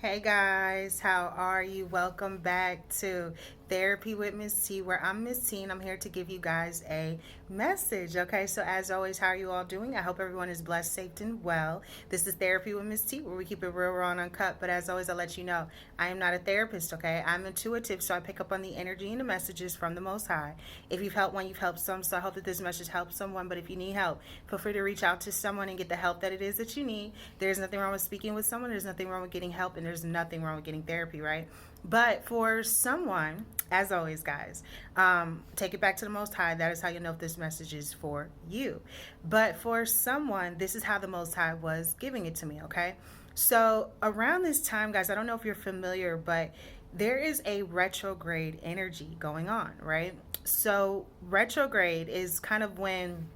Hey guys, how are you? Welcome back to Therapy with Miss T, where I'm Miss T and I'm here to give you guys a message. Okay, so as always, how are you all doing? I hope everyone is blessed, safe, and well. This is Therapy with Miss T, where we keep it real, raw, and uncut. But as always, I'll let you know I am not a therapist, okay? I'm intuitive, so I pick up on the energy and the messages from the Most High. If you've helped one, you've helped some, so I hope that this message helps someone. But if you need help, feel free to reach out to someone and get the help that it is that you need. There's nothing wrong with speaking with someone, there's nothing wrong with getting help, and there's nothing wrong with getting therapy, right? But for someone, as always, guys, take it back to the Most High. That is how you know if this message is for you. But for someone, this is how the Most High was giving it to me, okay? So around this time, guys, I don't know if you're familiar, but there is a retrograde energy going on, right? So retrograde is kind of when,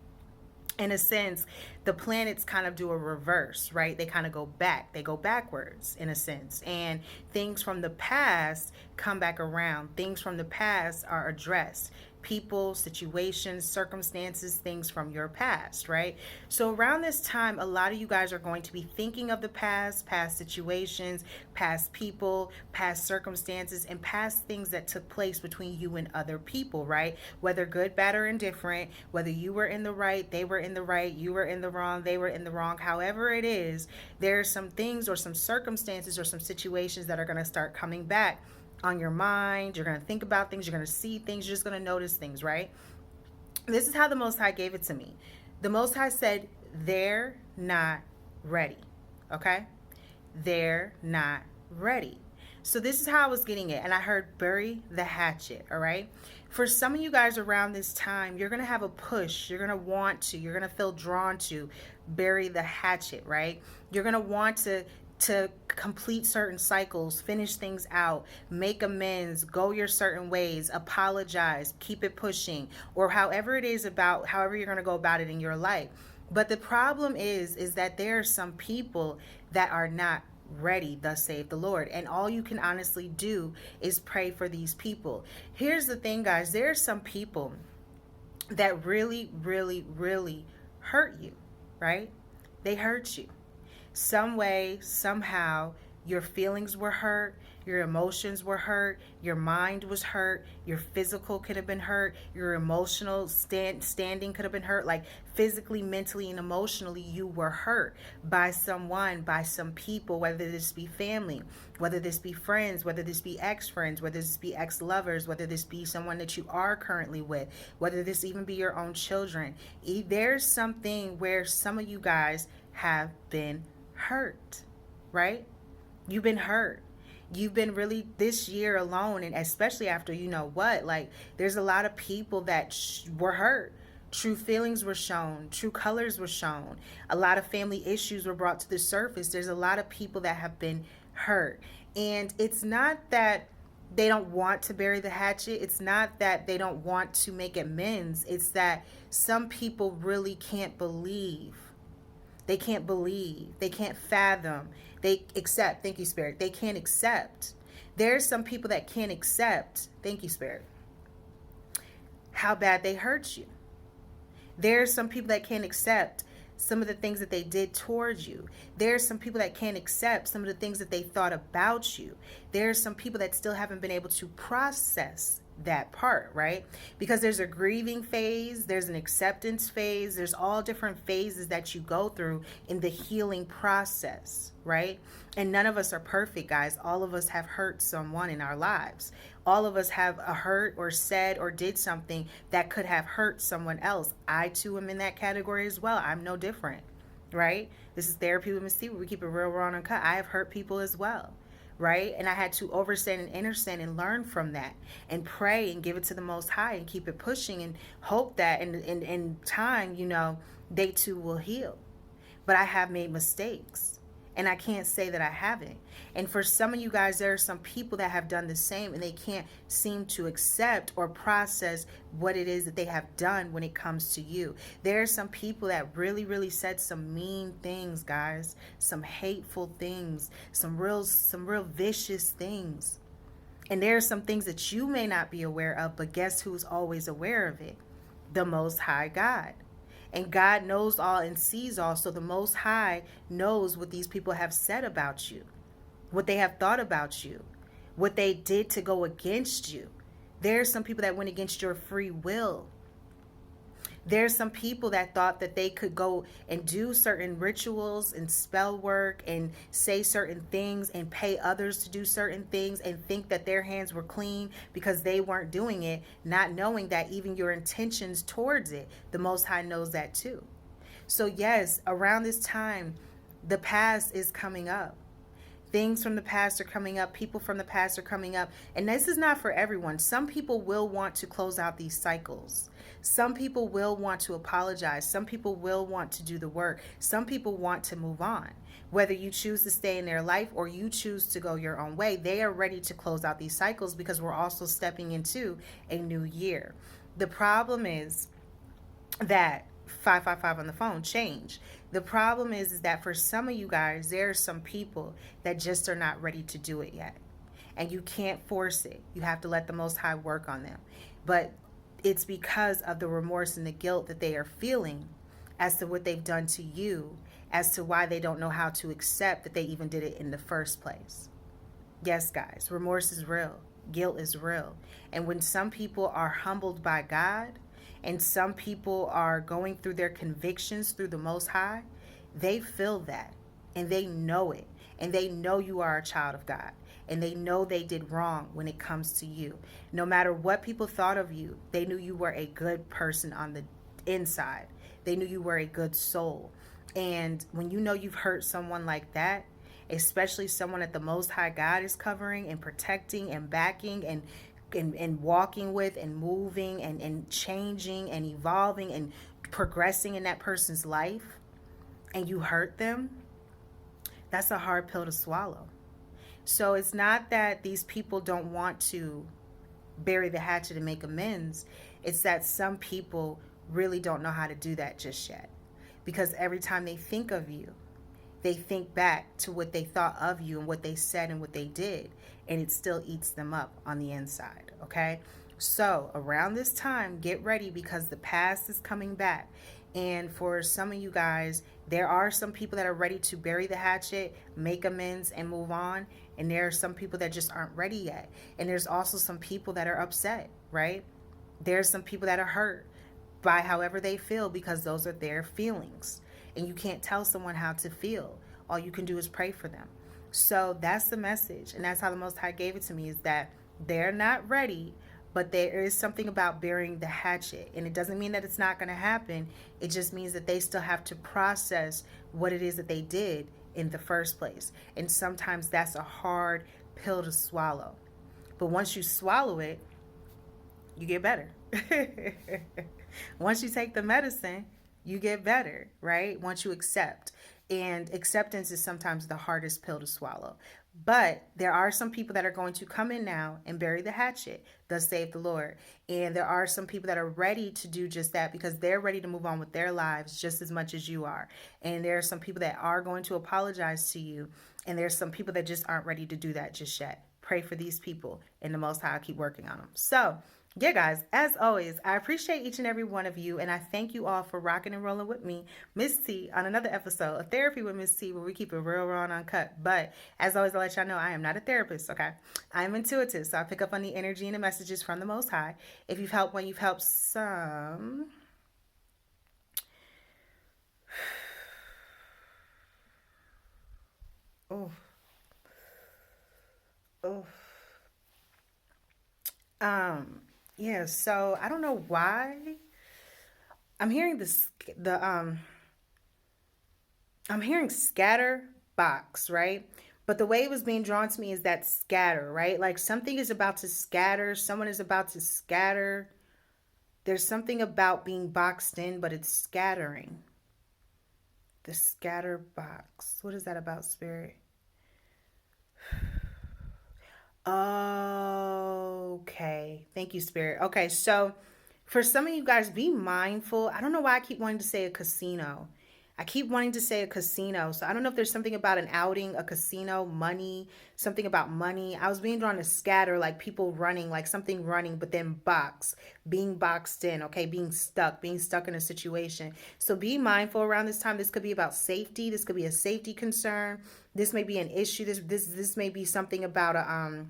in a sense, the planets kind of do a reverse, right? They kind of go back, they go backwards in a sense. And things from the past come back around. Things from the past are addressed. People, situations, circumstances, things from your past, right? So around this time, a lot of you guys are going to be thinking of the past situations, past people, past circumstances, and past things that took place between you and other people, right? Whether good, bad, or indifferent, whether you were in the right, they were in the right, you were in the wrong, they were in the wrong, however it is, there's some things or some circumstances or some situations that are going to start coming back on your mind. You're going to think about things, you're going to see things, you're just going to notice things, right? This is how the Most High gave it to me. The Most High said, they're not ready. Okay? They're not ready. So this is how I was getting it. And I heard bury the hatchet, all right? For some of you guys around this time, you're going to have a push. You're going to want to. You're going to feel drawn to bury the hatchet, right? You're going to want to complete certain cycles, finish things out, make amends, go your certain ways, apologize, keep it pushing, or however it is about, however you're going to go about it in your life. But the problem is that there are some people that are not ready, thus saith the Lord. And all you can honestly do is pray for these people. Here's the thing, guys. There are some people that really, really, really hurt you, right? They hurt you. Some way, somehow, your feelings were hurt, your emotions were hurt, your mind was hurt, your physical could have been hurt, your emotional standing could have been hurt, like physically, mentally, and emotionally you were hurt by someone, by some people, whether this be family, whether this be friends, whether this be ex-friends, whether this be ex-lovers, whether this be someone that you are currently with, whether this even be your own children. There's something where some of you guys have been hurt, right? You've been hurt. You've been really, this year alone, and especially after you know what, like there's a lot of people that were hurt. True feelings were shown, true colors were shown, a lot of family issues were brought to the surface. There's a lot of people that have been hurt, and it's not that they don't want to bury the hatchet. It's not that they don't want to make amends. It's that some people really can't believe. They can't believe. They can't fathom. They accept. Thank you, Spirit. They can't accept. There's some people that can't accept. Thank you, Spirit. How bad they hurt you. There's some people that can't accept some of the things that they did towards you. There's some people that can't accept some of the things that they thought about you. There's some people that still haven't been able to process that part, right? Because there's a grieving phase, there's an acceptance phase, there's all different phases that you go through in the healing process, right? And none of us are perfect, guys. All of us have hurt someone in our lives. All of us have a hurt or said or did something that could have hurt someone else. I too am in that category as well. I'm no different, right? This is Therapy with Miss T, where we keep it real, raw, and uncut. I have hurt people as well, right? And I had to overstand and understand and learn from that and pray and give it to the Most High and keep it pushing and hope that in time, you know, they too will heal. But I have made mistakes. And I can't say that I haven't. And for some of you guys, there are some people that have done the same and they can't seem to accept or process what it is that they have done when it comes to you. There are some people that really, really said some mean things, guys, some hateful things, some real vicious things. And there are some things that you may not be aware of, but guess who's always aware of it? The Most High God. And God knows all and sees all. So the Most High knows what these people have said about you. what they have thought about you, what they did to go against you. There's some people that went against your free will. There's some people that thought that they could go and do certain rituals and spell work and say certain things and pay others to do certain things and think that their hands were clean because they weren't doing it, not knowing that even your intentions towards it, the Most High knows that too. So yes, around this time, the past is coming up. Things from the past are coming up. People from the past are coming up. And this is not for everyone. Some people will want to close out these cycles. Some people will want to apologize. Some people will want to do the work. Some people want to move on. Whether you choose to stay in their life or you choose to go your own way, they are ready to close out these cycles because we're also stepping into a new year. The problem is that 555 on the phone, change. The problem is that for some of you guys, there are some people that just are not ready to do it yet. And you can't force it. You have to let the Most High work on them. But it's because of the remorse and the guilt that they are feeling as to what they've done to you, as to why they don't know how to accept that they even did it in the first place. Yes, guys, remorse is real. Guilt is real. And when some people are humbled by God, and some people are going through their convictions through the Most High, they feel that and they know it. And they know you are a child of God. And they know they did wrong when it comes to you. No matter what people thought of you, they knew you were a good person on the inside. They knew you were a good soul. And when you know you've hurt someone like that, especially someone that the Most High God is covering and protecting and backing and walking with and moving and changing and evolving and progressing in that person's life, and you hurt them, that's a hard pill to swallow. So it's not that these people don't want to bury the hatchet and make amends. It's that some people really don't know how to do that just yet. Because every time they think of you, they think back to what they thought of you and what they said and what they did, and it still eats them up on the inside, okay? So around this time, get ready because the past is coming back. And for some of you guys, there are some people that are ready to bury the hatchet, make amends, and move on. And there are some people that just aren't ready yet. And there's also some people that are upset, right? There's some people that are hurt by however they feel because those are their feelings. And you can't tell someone how to feel. All you can do is pray for them. So that's the message. And that's how the Most High gave it to me, is that they're not ready, but there is something about burying the hatchet. And it doesn't mean that it's not going to happen. It just means that they still have to process what it is that they did in the first place. And sometimes that's a hard pill to swallow. But once you swallow it, you get better. Once you take the medicine, you get better, right? Once you accept. And acceptance is sometimes the hardest pill to swallow. But there are some people that are going to come in now and bury the hatchet, thus save the Lord. And there are some people that are ready to do just that because they're ready to move on with their lives just as much as you are. And there are some people that are going to apologize to you. And there's some people that just aren't ready to do that just yet. Pray for these people, and the Most High will keep working on them. So, yeah, guys, as always, I appreciate each and every one of you, and I thank you all for rocking and rolling with me, Miss T, on another episode of Therapy with Miss T, where we keep it real, raw, and uncut. But as always, I'll let y'all know I am not a therapist, okay? I'm intuitive, so I pick up on the energy and the messages from the Most High. If you've helped one, you've helped some. Oh. Oh. Yeah, so I don't know why I'm hearing I'm hearing scatter box, right? But the way it was being drawn to me is that scatter, right? Like something is about to scatter, someone is about to scatter. There's something about being boxed in, but it's scattering. The scatter box. What is that about, Spirit? Okay. Thank you, Spirit. Okay, so for some of you guys, be mindful. I don't know why I keep wanting to say a casino. I keep wanting to say a casino. So I don't know if there's something about an outing, a casino, money, something about money. I was being drawn to scatter, like people running, like something running, but then being boxed in, okay, being stuck in a situation. So be mindful around this time. This could be about safety. This could be a safety concern. This may be an issue. This may be something about a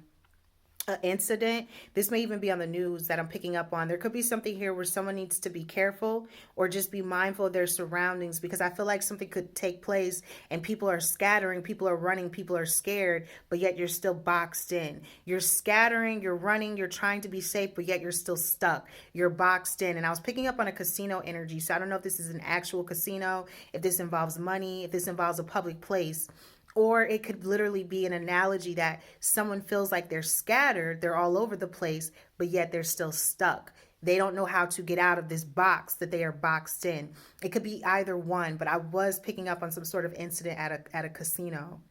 incident. This may even be on the news that I'm picking up on. There could be something here where someone needs to be careful or just be mindful of their surroundings, because I feel like something could take place and people are scattering, people are running, people are scared, but yet you're still boxed in. You're scattering, you're running, you're trying to be safe, but yet you're still stuck. You're boxed in. And I was picking up on a casino energy. So I don't know if this is an actual casino, if this involves money, if this involves a public place. Or it could literally be an analogy that someone feels like they're scattered, they're all over the place, but yet they're still stuck. They don't know how to get out of this box that they are boxed in. It could be either one, but I was picking up on some sort of incident at a casino.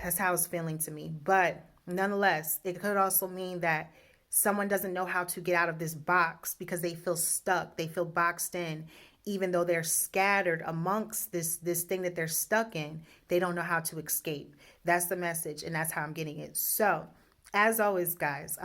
That's how it's feeling to me. But nonetheless, it could also mean that someone doesn't know how to get out of this box because they feel stuck. They feel boxed in. Even though they're scattered amongst this thing that they're stuck in, they don't know how to escape. That's the message, and that's how I'm getting it. So, as always, guys,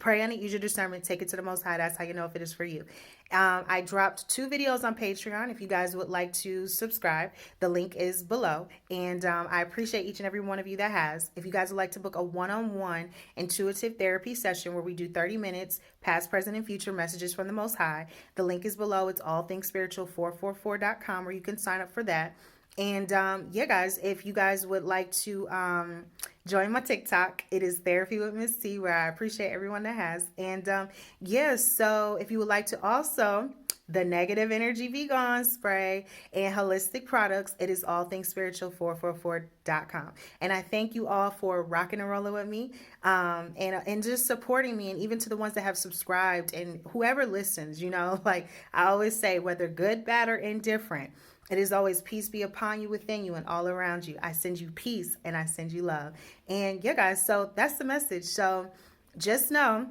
pray on it, use your discernment, take it to the Most High. That's how you know if it is for you. I dropped 2 videos on Patreon. If you guys would like to subscribe, the link is below. And I appreciate each and every one of you that has. If you guys would like to book a one-on-one intuitive therapy session where we do 30 minutes, past, present, and future messages from the Most High, the link is below. It's allthingsspiritual444.com where you can sign up for that. And yeah, guys, if you guys would like to join my TikTok, it is Therapy with Miss T, where I appreciate everyone that has. And yeah, so if you would like to also, the negative energy vegan spray and holistic products, it is allthingsspiritual444.com. And I thank you all for rocking and rolling with me and just supporting me, and even to the ones that have subscribed and whoever listens, you know, like I always say, whether good, bad, or indifferent, it is always peace be upon you, within you, and all around you. I send you peace and I send you love. And yeah, guys, so that's the message. So just know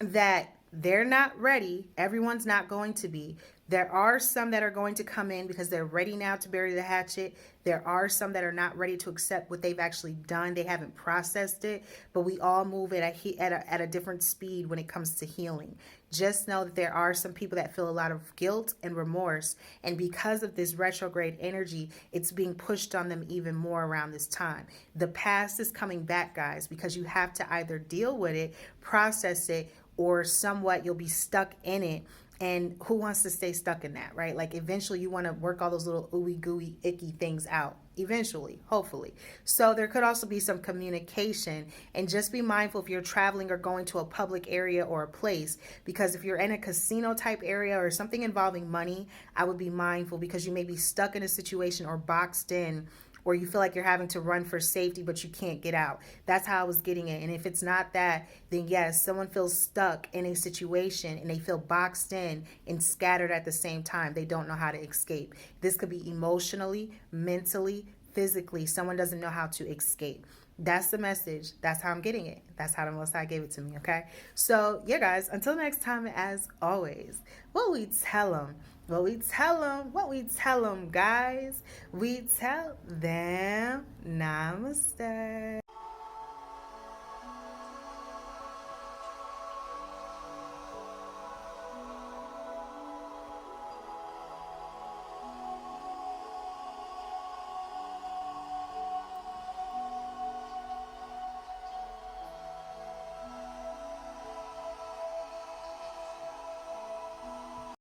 that they're not ready. Everyone's not going to be. There are some that are going to come in because they're ready now to bury the hatchet. There are some that are not ready to accept what they've actually done. They haven't processed it, but we all move at a different speed when it comes to healing. Just know that there are some people that feel a lot of guilt and remorse, and because of this retrograde energy, it's being pushed on them even more around this time. The past is coming back, guys, because you have to either deal with it, process it, or somewhat you'll be stuck in it. And who wants to stay stuck in that, right? Like eventually you want to work all those little ooey gooey icky things out. Eventually, hopefully. So there could also be some communication, and just be mindful if you're traveling or going to a public area or a place, because if you're in a casino type area or something involving money, I would be mindful because you may be stuck in a situation or boxed in, or you feel like you're having to run for safety, but you can't get out. That's how I was getting it. And if it's not that, then yes, someone feels stuck in a situation and they feel boxed in and scattered at the same time. They don't know how to escape. This could be emotionally, mentally, physically. Someone doesn't know how to escape. That's the message. That's how I'm getting it. That's how the Most High gave it to me, okay? So, yeah, guys, until next time, as always, what we tell them, what we tell them, guys, we tell them namaste.